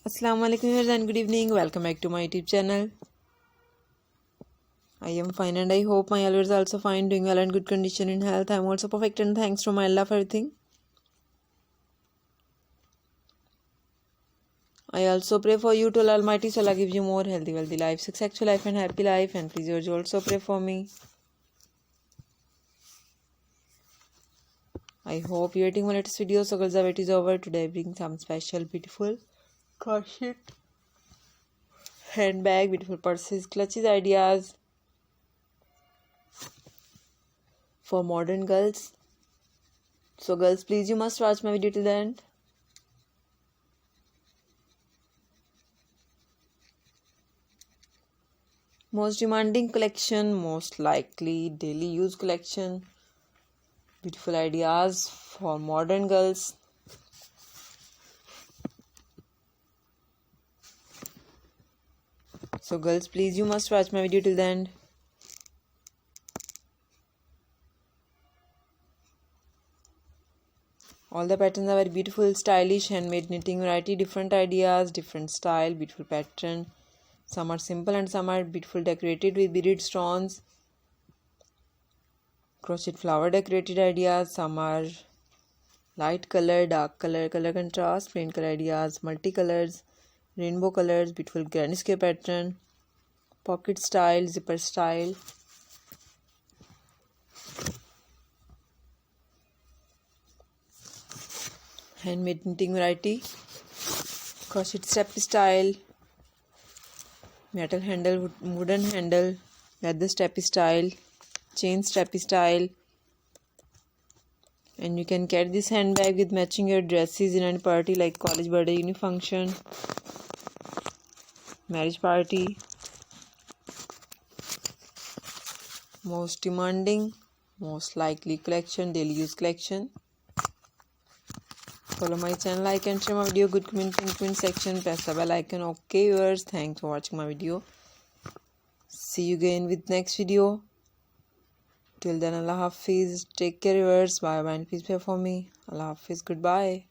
Assalamu alaikum viewers and good evening. Welcome back to my YouTube channel. I am fine and I hope my viewers are also fine, doing well and good condition in health. I am also perfect and thanks to my Allah for everything. I also pray for you to Allah Almighty so Allah gives you more healthy, wealthy life, successful life and happy life, and please you also pray for me. I hope you are waiting for my latest video. So girls, the wait is over. Today I bring some special beautiful crochet handbag, beautiful purses, clutches ideas for modern girls. So girls, please you must watch my video till the end. Most demanding collection, most likely daily use collection, beautiful ideas for modern girls. So girls, please you must watch my video till the end. All the patterns are very beautiful, stylish, handmade knitting variety, different ideas, different style, beautiful pattern. Some are simple and some are beautiful, decorated with beaded stones, crochet flower decorated ideas. Some are light color, dark color, color contrast, plain color ideas, multicolors, rainbow colors, beautiful granny square pattern, pocket style, zipper style. Handmade knitting variety, crochet step style, metal handle, wooden handle, leather step style, chain step style. And you can carry this handbag with matching your dresses in any party like college, birthday, uni function, marriage party. Most demanding, most likely collection, daily use collection. Follow my channel, like and share my video, good comment in comment section, press the bell icon. Okay viewers, thanks for watching my video. See you again with next video. Till then, Allah Hafiz. Take care viewers. Bye bye and please pray for me. Allah Hafiz. Goodbye.